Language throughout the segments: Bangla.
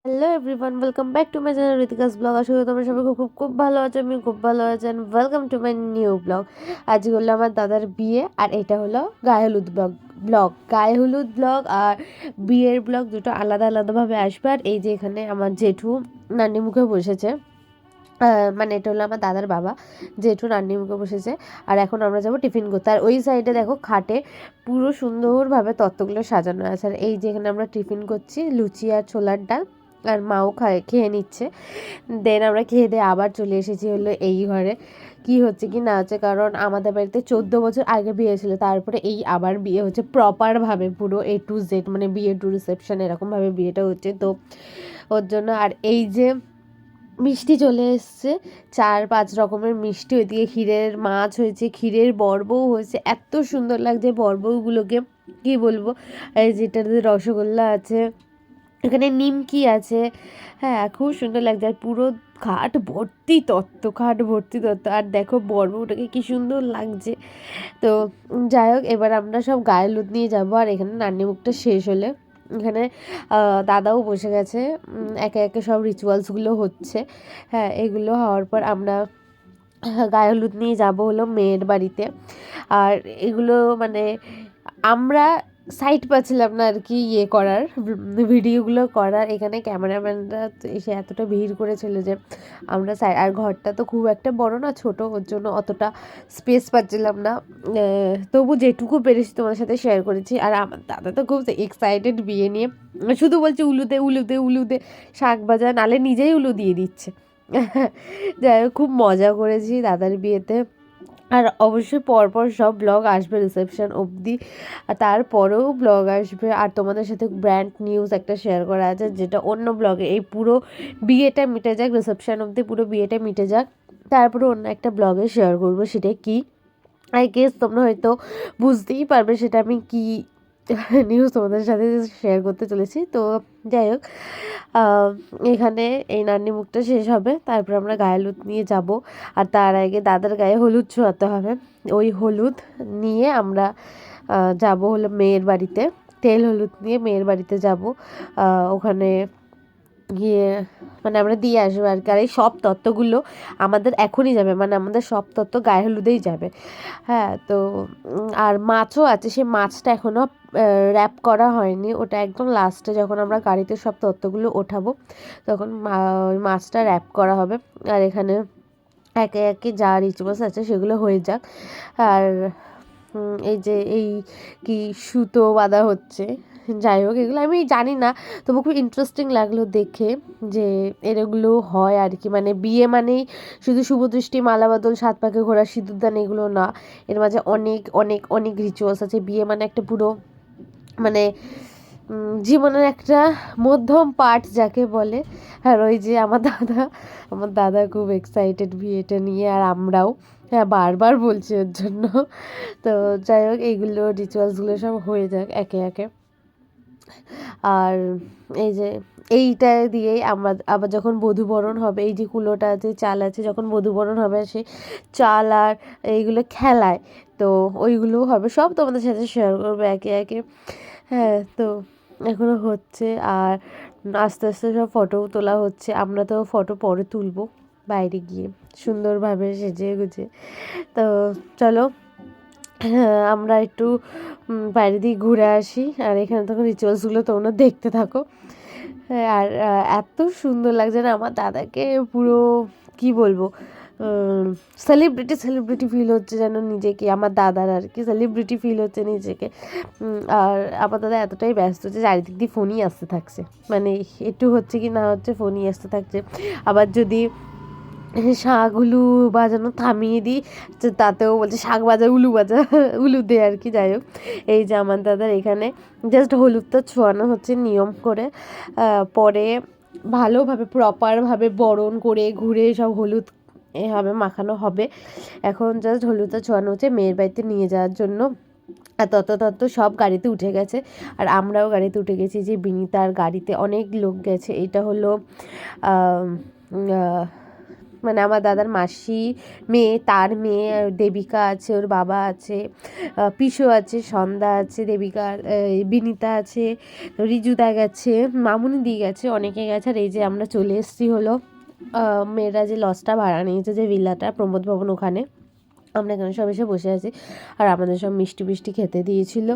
Hello everyone, welcome back to my channel Ritika's blog. আশা করি তোমরা সবাই খুব খুব খুব ভালো আছো। আমি খুব ভালো আছি and welcome to my new blog. আজকে হলো আমার দাদার বিয়ে আর এটা হলো গায়ে হলুদ ব্লগ গায়ে হলুদ ব্লগ আর বিয়ের ব্লগ দুটো আলাদা আলাদাভাবে আসবে। আর এই যে এখানে আমার জেঠু নান্নি মুখে বসেছে, মানে এটা হলো আমার দাদার বাবা, জেঠু নান্নি মুখে বসেছে। আর এখন আমরা যাবো টিফিন করতে। আর ওই সাইডে দেখো খাটে পুরো সুন্দরভাবে তত্ত্বগুলো সাজানো আছে। আর এই যে এখানে আমরা টিফিন করছি, লুচি আর ছোলার ডাল, আর মাও খেয়ে নিচ্ছে। দেন আমরা খেয়ে দিয়ে আবার চলে এসেছি হলো এই ঘরে। কি হচ্ছে কি না হচ্ছে, কারণ আমাদের বাড়িতে 14 বছর আগে বিয়ে ছিল, তারপরে এই আবার বিয়ে হচ্ছে প্রপারভাবে, পুরো A to Z, মানে বিয়ে টু রিসেপশন এরকমভাবে বিয়েটা হচ্ছে। তো ওর জন্য আর এই যে মিষ্টি চলে এসছে, 4-5 রকমের মিষ্টি, ওইদিকে ক্ষীরের মাছ হয়েছে, ক্ষীরের বড়বউ হয়েছে, এত সুন্দর লাগছে বড়বউগুলোকে, কি বলবো। এই যেটাতে রসগোল্লা আছে, এখানে নিমকি আছে, হ্যাঁ খুব সুন্দর লাগছে। আর পুরো খাট ভর্তি তত্ত্ব, খাট ভর্তি তত্ত্ব। আর দেখো বড়বউটাকে কি সুন্দর লাগছে। তো যাই হোক, এবার আমরা সব গায়ে হলুদ নিয়ে যাবো। আর এখানে নান্নি মুখটা শেষ হলে এখানে দাদাও বসে গেছে, একে একে সব রিচুয়ালসগুলো হচ্ছে। হ্যাঁ, এগুলো হওয়ার পর আমরা গায়ে হলুদ নিয়ে যাব হলো মেয়ের বাড়িতে। আর এগুলো মানে আমরা সাইট পাচ্ছিলাম না আর কি ইয়ে করার, ভিডিওগুলো করার। এখানে ক্যামেরাম্যানরা এসে এতটা ভিড় করেছিল যে আমরা আর ঘরটা তো খুব একটা বড় না, ছোট, ওর জন্য অতটা স্পেস পাচ্ছিলাম না। তবু যেটুকু পেরেছি তোমার সাথে শেয়ার করেছি। আর আমার দাদা তো খুব এক্সাইটেড বিয়ে নিয়ে, শুধু বলছে উলুদে উলুদে উলুদে, শাক ভাজা, নালে নিজেই উলু দিয়ে দিচ্ছে। যাই হোক, খুব মজা করেছি দাদার বিয়েতে। আর অবশ্যই পরপর সব ব্লগ আসবে রিসেপশন অবধি, আর তারপরেও ব্লগ আসবে। আর তোমাদের সাথে ব্র্যান্ড নিউজ একটা শেয়ার করা আছে, যেটা অন্য ব্লগে, এই পুরো বিয়েটা মিটে যাক, রিসেপশন অবধি পুরো বিয়েটা মিটে যাক, তারপরে অন্য একটা ব্লগে শেয়ার করবো। সেটা কি, আই গেস তোমরা হয়তো বুঝতেই পারবে সেটা আমি কি নিউজ তোমাদের সাথে শেয়ার করতে চলেছি। তো যাই হোক, এখানে এই নান্নি মুখটা শেষ হবে, তারপর আমরা গায়ে হলুদ নিয়ে যাব। আর তার আগে দাদার গায়ে হলুদ ছোঁয়াতে হবে। ওই হলুদ নিয়ে আমরা যাব হলো মেয়ের বাড়িতে, তেল হলুদ নিয়ে মেয়ের বাড়িতে যাব। ওখানে গিয়ে মানে আমরা দিয়ে আসবো আর কি। আর এই সব তত্ত্বগুলো আমাদের এখনই যাবে, মানে আমাদের সব তত্ত্ব গায়ে হলুদেই যাবে। হ্যাঁ, তো আর মাছও আছে, সেই মাছটা এখনও র্যাপ করা হয়নি, ওটা একদম লাস্টে যখন আমরা গাড়িতে সব তত্ত্বগুলো ওঠাবো তখন ওই মাছটা র্যাপ করা হবে। আর এখানে একে একে যা রিচুয়ালস আছে সেগুলো হয়ে যাক। আর এই যে এই কি সুতো বাঁধা হচ্ছে, যাই হোক এগুলো আমি জানি না, তবু খুব ইন্টারেস্টিং লাগলো দেখে যে এগুলো হয় আর কি। মানে বিয়ে মানেই শুধু শুভদৃষ্টি, মালা বদল, সাত পাকে ঘোরা, সিঁদুরদান, এগুলো না, এর মাঝে অনেক অনেক অনেক রিচুয়ালস আছে। বিয়ে মানে একটা পুরো মানে জীবনের একটা মধ্যম পার্ট যাকে বলে। আর ওই যে আমার দাদা খুব এক্সাইটেড বিয়েটা নিয়ে, আর আমরাও, হ্যাঁ বারবার বলছি ওর জন্য। তো যাই হোক, এইগুলো রিচুয়ালসগুলো সব হয়ে যাক একে একে। আর এই যে এইটা দিয়েই আমরা আবার যখন বধূবরণ হবে, এই যে কুলোটা আছে, চাল আছে, যখন বধূবরণ হবে সেই চাল আর এইগুলো খেলায়, তো ওইগুলোও হবে, সব তোমাদের সাথে শেয়ার করবো একে একে। হ্যাঁ, তো এখনও হচ্ছে। আর আস্তে আস্তে সব ফটোও তোলা হচ্ছে। আমরা তো ফটো পরে তুলবো বাইরে গিয়ে সুন্দরভাবে সেজে গুজে। তো চলো, হ্যাঁ আমরা একটু বাইরে দিয়ে ঘুরে আসি। আর এখানে তখন রিচুয়ালসগুলো তোমরা দেখতে থাকো। হ্যাঁ, আর এত সুন্দর লাগছে না আমার দাদাকে, পুরো কি বলবো, সেলিব্রিটি সেলিব্রিটি ফিল হচ্ছে যেন নিজেকে, আমার দাদার আর কি সেলিব্রিটি ফিল হচ্ছে নিজেকে। আর আমার দাদা এতটাই ব্যস্ত যে চারিদিক দিয়ে ফোনই আসতে থাকছে, মানে একটু হচ্ছে কি না হচ্ছে ফোনই আসতে থাকছে। আবার যদি শাক উলু বাজানো থামিয়ে দিই, তাতেও বলছে শাক বাজা, উলু বাজা, উলু দে আর কি। যাই হোক, এই যে আমার দাদার এখানে জাস্ট হলুদটা ছোঁয়ানো হচ্ছে নিয়ম করে, পরে ভালোভাবে প্রপারভাবে বরণ করে ঘুরে সব হলুদ এভাবে মাখানো হবে। এখন জাস্ট হলুদটা ছোঁয়ানো হচ্ছে মেয়ের বাড়িতে নিয়ে যাওয়ার জন্য। আর তত সব গাড়িতে উঠে গেছে, আর আমরাও গাড়িতে উঠে গেছি। যে বিনিতার গাড়িতে অনেক লোক গেছে, এটা হলো মানে আমার দাদার মাসি মেয়ে, তার মেয়ে, দেবিকা আছে, ওর বাবা আছে, পিসো আছে, সন্ধ্যা আছে, দেবিকা, বিনিতা আছে, রিজুদা গেছে, মামুনি দি গেছে, অনেকে গেছে। আর এই যে আমরা চলে এসেছি হলো মেয়েরা যে লজটা ভাড়া নিয়েছে, যে ভিল্লাটা প্রমোদ ভবন, ওখানে আমরা এখানে সব এসে বসে আছি। আর আমাদের সব মিষ্টি মিষ্টি খেতে দিয়েছিল,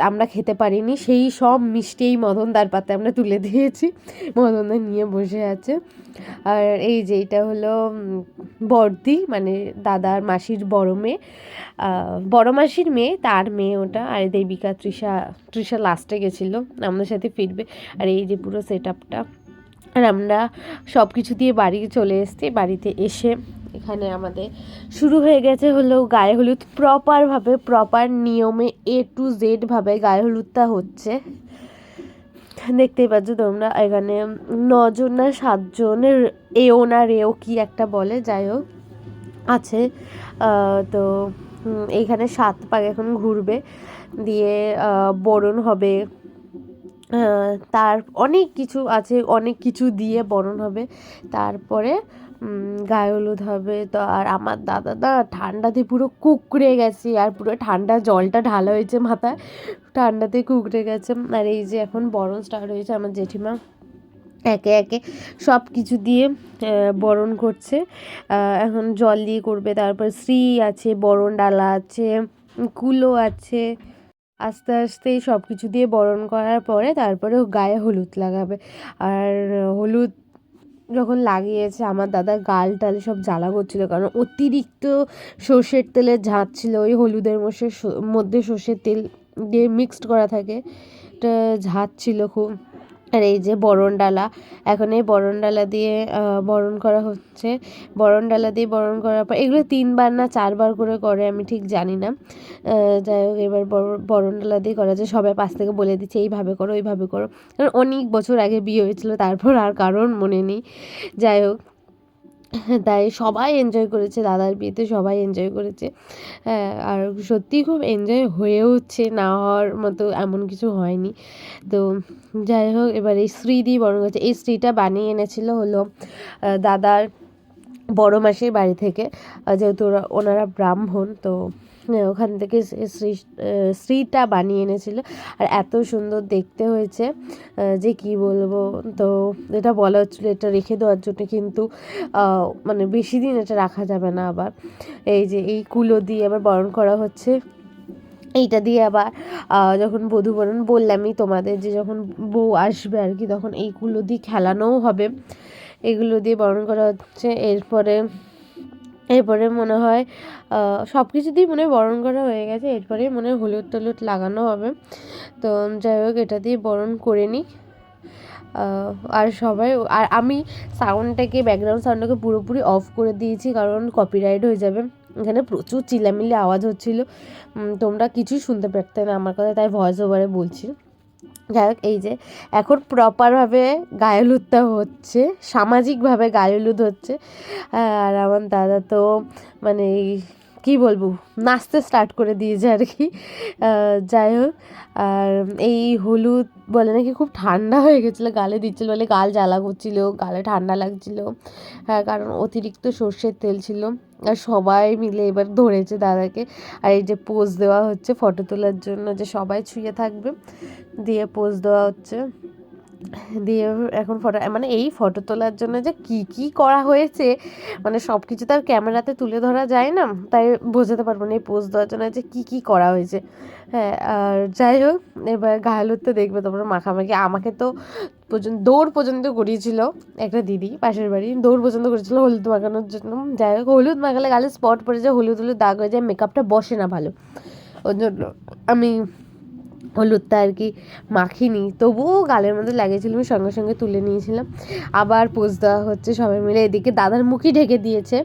আমরা খেতে পারিনি, সেই সব মিষ্টি এই মদনদার পাতে আমরা তুলে দিয়েছি, মদনদা নিয়ে বসে আছে। আর এই যে এটা হলো বড়দি, মানে দাদার মাসির বড় মেয়ে, বড় মাসির মেয়ে, তার মেয়ে ওটা। আর দেবিকা, তৃষা লাস্টে গেছিলো, আমাদের সাথে ফিরবে। আর এই যে পুরো সেট আপটা। আর আমরা সব কিছু দিয়ে বাড়ি চলে এসেছি। বাড়িতে এসে এখানে আমাদের শুরু হয়ে গেছে হলো গায়ে হলুদ, প্রপার নিয়মে A to Z ভাবে গায়ে হলুদটা হচ্ছে। দেখতেই পাচ্ছ তোমরা, এখানে 9জন না 7জনের এও না রেও কি একটা বলে, যাই হোক আছে। তো এইখানে 7 পাক এখন ঘুরবে, দিয়ে বরণ হবে, তার অনেক কিছু আছে, অনেক কিছু দিয়ে বরণ হবে, তারপরে গায়ে হলুদ হবে। তো আর আমার দাদা ঠান্ডাতে পুরো কুকড়ে গেছে, আর পুরো ঠান্ডা জলটা ঢালা হয়েছে মাথায়, ঠান্ডাতে কুকড়ে গেছে। আর এই যে এখন বরণ স্টার্ট হয়েছে, আমার জেঠিমা একে একে সব কিছু দিয়ে বরণ করছে। এখন জল দিয়ে করবে, তারপর শ্রী আছে, বরণ ডালা আছে, কুলো আছে। আস্তে আস্তে সব কিছু দিয়ে বরণ করার পরে তারপরে গায়ে হলুদ লাগাবে। আর হলুদ যখন লাগিয়েছে, আমার দাদা গাল টাল সব জ্বালা করছিলো, কারণ অতিরিক্ত সর্ষের তেলের ঝাঁজ ছিল ওই হলুদের মধ্যে সর্ষের তেল দিয়ে মিক্সড করা থাকে, এটা ঝাঁজ ছিল খুব। আর এই যে বরণ ডালা, এখন এই বরণ ডালা দিয়ে বরণ করা হচ্ছে। বরণ ডালা দিয়ে বরণ করার পর এগুলো 3বার না 4বার করে আমি ঠিক জানি না। যাই হোক, এবার বরণ ডালা দিয়ে করা যায়, সবাই পাশ থেকে বলে দিচ্ছে এইভাবে করো, ওইভাবে করো, কারণ অনেক বছর আগে বিয়ে হয়েছিল, তারপর আর কারণ মনে নেই। যাই হোক, তাই সবাই এনজয় করেছে, দাদার বিয়েতে সবাই এনজয় করেছে। হ্যাঁ, আর সত্যিই খুব এনজয় হয়েওছে, না হওয়ার মতো এমন কিছু হয়নি। তো যাই হোক, এবার এই শ্রী দিয়ে বরণ করছে। এই শ্রীটা বানিয়ে এনেছিল হলো দাদার বড় মাসির বাড়ি থেকে, যেহেতু ওনারা ব্রাহ্মণ, তো ওখান থেকে শ্রীটা বানিয়ে এনেছিল। আর এত সুন্দর দেখতে হয়েছে যে কি বলবো। তো এটা বলা হচ্ছিলো এটা রেখে দেওয়ার জন্য, কিন্তু মানে বেশি দিন এটা রাখা যাবে না। আবার এই যে এই কুলো দিয়ে আবার বরণ করা হচ্ছে। এইটা দিয়ে আবার যখন বধূ বরণ, বললামই তোমাদের যে যখন বউ আসবে আর কি, তখন এইগুলো দিয়ে খেলানোও হবে, এগুলো দিয়ে বরণ করা হচ্ছে। এরপরে মনে হয় সব কিছু দিয়ে মনে হয় বরণ করা হয়ে গেছে, এরপরে মনে হয় হলুদ টলুদ লাগানো হবে। তো যাই হোক, এটা দিয়ে বরণ করে নিই। আর সবাই, আর আমি সাউন্ডটাকে, ব্যাকগ্রাউন্ড সাউন্ডটাকে পুরোপুরি অফ করে দিয়েছি, কারণ কপিরাইট হয়ে যাবে। এখানে প্রচুর চিল্লামিল্লি আওয়াজ হচ্ছিল, তোমরা কিছুই শুনতে পারতে না আমার কথা, তাই ভয়েস ওভারে বলছি। যাই হোক, এই যে এখন প্রপারভাবে গায়ে হলুদটা হচ্ছে, সামাজিকভাবে গায়ে হলুদ হচ্ছে। আর আমার দাদা তো মানে কী বলবো, নাচতে স্টার্ট করে দিয়েছে আর কি। যাই হোক, আর এই হলুদ বলে নাকি খুব ঠান্ডা হয়ে গেছিলো, গালে দিচ্ছিলো বলে গাল জ্বালা করছিলো, গালে ঠান্ডা লাগছিলো। হ্যাঁ, কারণ অতিরিক্ত সর্ষের তেল ছিল। আর সবাই মিলে এবার ধরেছে দাদাকে। আর এই যে পোজ দেওয়া হচ্ছে ফটো তোলার জন্য, যে সবাই ছুঁয়ে থাকবে, দিয়ে পোজ দেওয়া হচ্ছে। দিয়ে এখন মানে এই ফটো তোলার জন্য যে কি করা হয়েছে, মানে সব কিছু তো আর ক্যামেরাতে তুলে ধরা যায় না, তাই বোঝাতে পারবো না এই পোজ দেওয়ার জন্য যে কি করা হয়েছে। হ্যাঁ, আর যাই হোক, এবার গায়ে হলুদটা দেখবে তোমরা মাখামাখি। আমাকে তো দৌড় পর্যন্ত করিয়েছিল একটা দিদি পাশের বাড়ি, দৌড় পর্যন্ত করেছিল হলুদ মাখানোর জন্য। যাই হোক, হলুদ মাখালে গালে স্পট পড়ে যায়, হলুদ দাগ হয়ে যায়, মেকআপটা বসে না ভালো, ওই জন্য আমি হলুদটা আর কি মাখিনি, তবুও গালের মধ্যে লাগিয়েছিলাম, সঙ্গে সঙ্গে তুলে নিয়েছিলাম। আবার পোজ দেওয়া হচ্ছে সবাই মিলে, এদিকে দাদার মুখই ঢেকে দিয়েছে।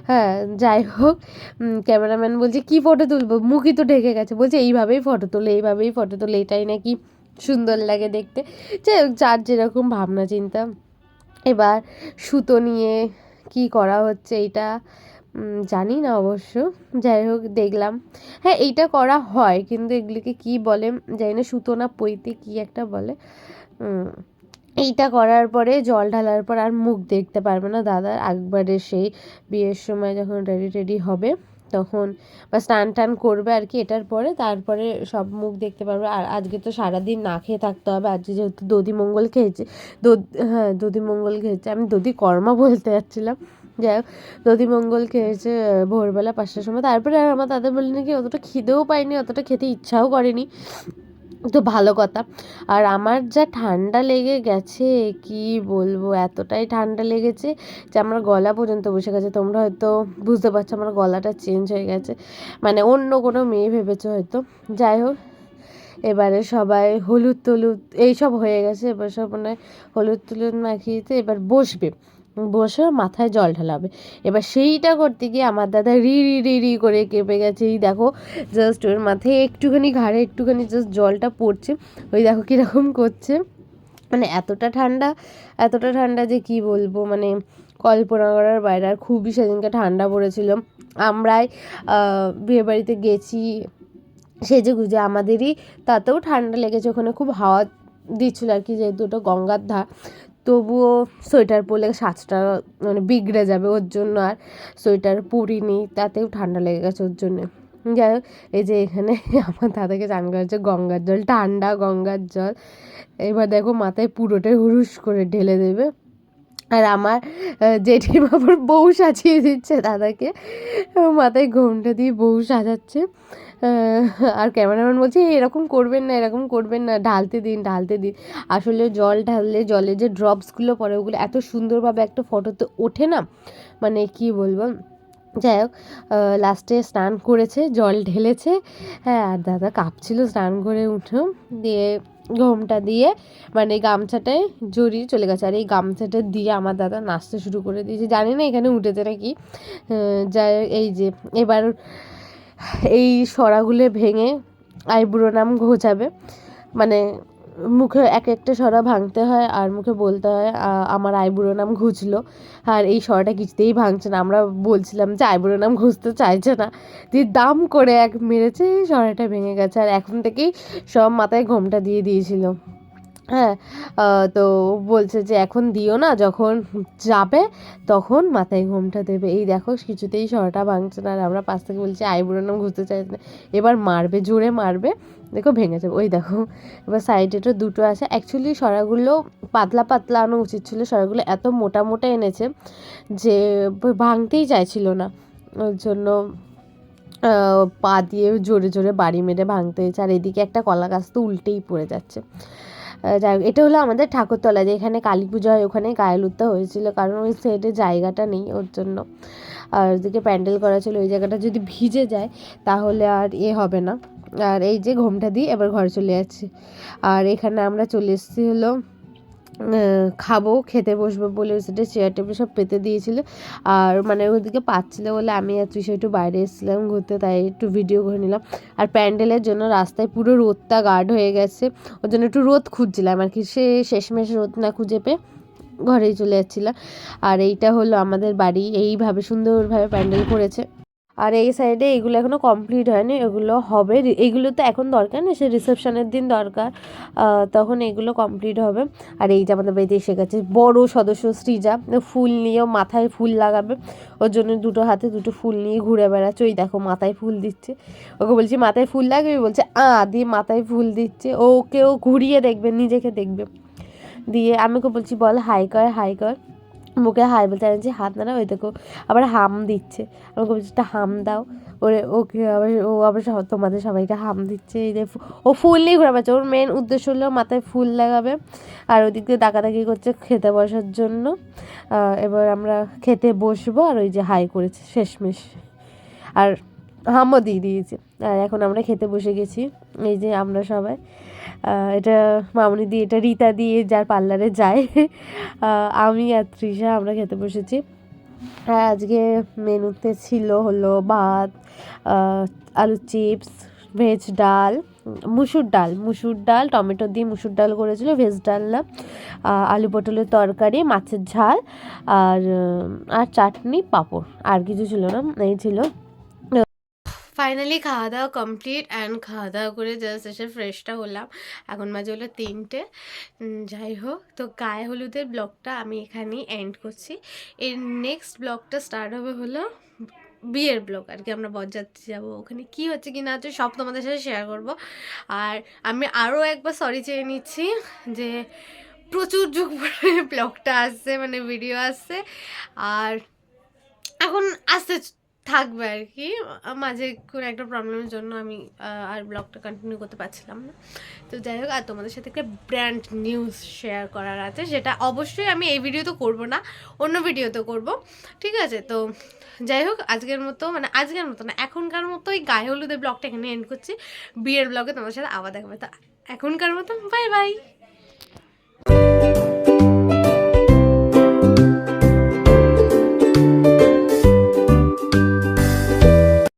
হ্যাঁ, যাই হোক, ক্যামেরাম্যান বলছে কী ফটো তুলবো, মুখই তো ঢেকে গেছে, বলছে এইভাবেই ফটো তোলে, এটাই নাকি সুন্দর লাগে দেখতে। যাই হোক, যার যেরকম ভাবনা চিন্তা। এবার সুতো নিয়ে কি করা হচ্ছে এইটা জানি না অবশ্য, যাই হোক দেখলাম। হ্যাঁ, এইটা করা হয়, কিন্তু এগুলিকে কি বলে জানি না, সুতো না পৈতে কি একটা বলে। এইটা করার পরে জল ঢালার পর আর মুখ দেখতে পারবে না দাদার। একবারে সেই বিয়ের সময় যখন রেডি হবে তখন বা স্নান টান করবে আর কি, এটার পরে তারপরে সব মুখ দেখতে পারবে। আর আজকে তো সারাদিন না খেয়ে থাকতে হবে, আজকে যেহেতু দধিমঙ্গল খেয়েছে। হ্যাঁ, দধিমঙ্গল খেয়েছে, আমি দধি কর্মা বলতে যাচ্ছিলাম। যাই হোক, দধিমঙ্গল খেয়েছে ভোরবেলা 5টার সময়। তারপরে আর আমার দাদা বললেন কি অতটা খিদেও পাইনি, অতটা খেতে ইচ্ছাও করেনি, তো ভালো কথা। আর আমার যা ঠান্ডা লেগে গেছে কি বলবো, এতটাই ঠান্ডা লেগেছে যে আমার গলা পর্যন্ত বসে গেছে। তোমরা হয়তো বুঝতে পারছো আমার গলাটা চেঞ্জ হয়ে গেছে, মানে অন্য কোনো মেয়ে ভেবেছো হয়তো। যাই হোক, এবারে সবাই হলুদ টলুদ এইসব হয়ে গেছে, এবার সব মনে হয় হলুদ টলুদ মাখিয়েছে, এবার বসে মাথায় জল ঢালাবে। এবার সেইটা করতে গিয়ে আমার দাদা রি রি রি রি করে কেঁপে গেছে। এই দেখো, জাস্ট ওর মাথায় একটুখানি ঘাড়ে একটুখানি জাস্ট জলটা পড়ছে, ওই দেখো কীরকম করছে। মানে এতটা ঠান্ডা যে কি বলবো, মানে কল্পনা করার বাইরে। আর খুবই সেদিনকে ঠান্ডা পড়েছিল। আমরাই বিয়েবাড়িতে গেছি সেজে গুজে, আমাদেরই তাতেও ঠান্ডা লেগেছে। ওখানে খুব হাওয়া দিচ্ছিলো আর কি, যেহেতু ওটা গঙ্গার ধার। তবুও সোয়েটার পরলে সাজটা মানে বিগড়ে যাবে, ওর জন্য আর সোয়েটার পরিনি, তাতেও ঠান্ডা লেগে গেছে ওর জন্যে। যাই হোক, এই যে এখানে আমার দাদাকে চান করেছে গঙ্গার জল, ঠান্ডা গঙ্গার জল। এবার দেখো মাথায় পুরোটাই হুরুস করে ঢেলে দেবে। আর আমার জেঠিমা আবার বউ সাজিয়ে দিচ্ছে দাদাকে, মাথায় ঘোমটা দিয়ে বউ সাজাচ্ছে। আর ক্যামেরাম্যান বলছে এরকম করবেন না, এরকম করবেন না, ঢালতে দিন। আসলে জল ঢাললে জলে যে ড্রপসগুলো পড়ে ওগুলো এত সুন্দরভাবে একটা ফটোতে ওঠে না, মানে কি বলবো। যাই হোক, লাস্টে স্নান করেছে, জল ঢেলেছে। হ্যাঁ, আর দাদা কাঁপছিল স্নান করে উঠে, দিয়ে ঘোমটা দিয়ে মানে গামছাটায় জড়িয়ে চলে গেছে। আর এই গামছাটা দিয়ে আমার দাদা নাচতে শুরু করে দিয়েছে, জানি না এখানে উঠেছে নাকি। যাই এই যে এবার এই সরাগুলো ভেঙে আইবুড়ো নাম ঘোচাবে, মানে মুখে এক একটা সরা ভাঙতে হয় আর মুখে বলতে হয় আমার আইবুড়ো নাম ঘুচলো। আর এই সরাটা কিছুতেই ভাঙছে না, আমরা বলছিলাম যে আইবুড়ো নাম ঘুচতে চাইছে না, দিয়ে দাম করে এক মেরেছে, সরাটা ভেঙে গেছে। আর এখন থেকেই সব মাথায় ঘোমটা দিয়ে দিয়েছিল। হ্যাঁ, তো বলছে যে এখন দিও না, যখন যাবে তখন মাথায় ঘোমটা দেবে। এই দেখো কিছুতেই সরাটা ভাঙছে না, আর আমরা পাশ থেকে বলছি আইবুড়ো নাম ঘুরতে চাইছে না, এবার মারবে, জোরে মারবে, দেখো ভেঙে যাবে। ওই দেখো, এবার সাইডে তো দুটো আছে। অ্যাকচুয়ালি সরাগুলো পাতলা পাতলা আনা উচিত ছিল, সরাগুলো এত মোটা মোটা এনেছে যে ভাঙতেই চাইছিল না, ওর জন্য পা দিয়ে জোরে জোরে বাড়ি মেরে ভাঙতে হয়েছে। আর এদিকে একটা কলা গাছ তো উল্টেই পড়ে যাচ্ছে। যাই হোক, এটা হলো আমাদের ঠাকুরতলা, যেখানে কালী পুজো হয়, ওখানে গায়ে লুৎতা হয়েছিল, কারণ ওই সাইডে জায়গাটা নেই ওর জন্য। আর ওদিকে প্যান্ডেল করা ছিল, ওই জায়গাটা যদি ভিজে যায় তাহলে আর হবে না। আর এই যে ঘোমটা দিয়ে এবার ঘরে চলে যাচ্ছি। আর এখানে আমরা চলে এসেছি হলো খাবো, খেতে বসবো বলে ওই সাইডে চেয়ার টেবিল সব পেতে দিয়েছিলো। আর মানে ওদিকে পাচ্ছিলো বলে আমি আর তুই একটু বাইরে এসেছিলাম ঘুরতে, তাই একটু ভিডিও করে নিলাম। আর প্যান্ডেলের জন্য রাস্তায় পুরো রোদটা গার্ড হয়ে গেছে, ওর জন্য একটু রোদ খুঁজছিলাম আর কি, শেষমেশ রোদ না খুঁজে পেয়ে ঘরেই চলে যাচ্ছিলাম। আর এইটা হলো আমাদের বাড়ি, এইভাবে সুন্দরভাবে প্যান্ডেল করেছে। আর এই সাইডে এগুলো এখনও কমপ্লিট হয়নি, এগুলো হবে, এগুলো তো এখন দরকার নেই, সে রিসেপশনের দিন দরকার, তখন এগুলো কমপ্লিট হবে। আর এই যে আমাদের বাড়িতে এসে গেছে বড় সদস্য সৃজা, ফুল নিয়েও মাথায় ফুল লাগাবে, ওর জন্য দুটো হাতে দুটো ফুল নিয়ে ঘুরে বেড়াচ্ছে। ওই দেখো মাথায় ফুল দিচ্ছে, ওকে বলছি মাথায় ফুল লাগবে, বলছে দিয়ে মাথায় ফুল দিচ্ছে। ওকেও ঘুরিয়ে দেখবে, নিজেকে দেখবে। দিয়ে আমি ওকে বলছি বল হাই কর, হাই কর, মুখে হাই বলতে যে হাত নাড়া, ওই দেখো আবার হাম দিচ্ছে। আমাকে বলছে একটা হাম দাও, ওকে আবার আবার তোমাদের সবাইকে হাম দিচ্ছে। এই যে ও ফুল নিয়ে ঘুরে বেড়াচ্ছে, ওর মেন উদ্দেশ্য হলো মাথায় ফুল লাগাবে। আর ওদিক দিয়ে ডাকাডাকি করছে খেতে বসার জন্য। এবার আমরা খেতে বসবো, আর ওই যে হাই করেছে শেষমেশ, আর হামও দিয়ে দিয়েছে। আর এখন আমরা খেতে বসে গেছি, এই যে আমরা সবাই, এটা মামনি দি, এটা রীতা দিয়ে যার পার্লারে যায়, আমি আর তৃষা আমরা খেতে বসেছি। আর আজকে মেনুতে ছিল হলো ভাত, আলু চিপস, ভেজ ডাল, মুসুর ডাল টমেটো দিয়ে মুসুর ডাল করেছিল, ভেজ ডাল না, আলু পটলের তরকারি, মাছের ঝাল, আর চাটনি, পাঁপড়, আর কিছু ছিল না, এই ছিল। ফাইনালি খাওয়া দাওয়া কমপ্লিট অ্যান্ড খাওয়া দাওয়া করে জাস্ট এসে ফ্রেশটা হলাম। এখন বাজে হলো 3টে। যাই হোক, তো গায়ে হলুদের ব্লগটা আমি এখানেই এন্ড করছি। এর নেক্সট ব্লগটা স্টার্ট হবে হলো বিয়ের ব্লগ আর কি। আমরা বরযাত্রী যাবো, ওখানে কি হচ্ছে কি না হচ্ছে সব তোমাদের সাথে শেয়ার করব। আর আমি আরও একবার সরি চেয়ে নিচ্ছি যে প্রচুর যুগ পরে ব্লগটা আসছে, মানে ভিডিও আসছে, আর এখন আসতে থাকবে আর কি। মাঝে কোনো একটা প্রবলেমের জন্য আমি আর ব্লগটা কন্টিনিউ করতে পারছিলাম না। তো যাই হোক, আর তোমাদের সাথে একটা ব্র্যান্ড নিউজ শেয়ার করার আছে, সেটা অবশ্যই আমি এই ভিডিওতে করব না, অন্য ভিডিওতে করব, ঠিক আছে? তো যাই হোক, আজকের মতো না, এখনকার মতো এই গায়ে হলুদের ব্লগটা এখানে এন্ড করছি। বিয়ের ব্লগে তোমাদের সাথে আবার দেখাবে। তো এখনকার মতো বাই বাই।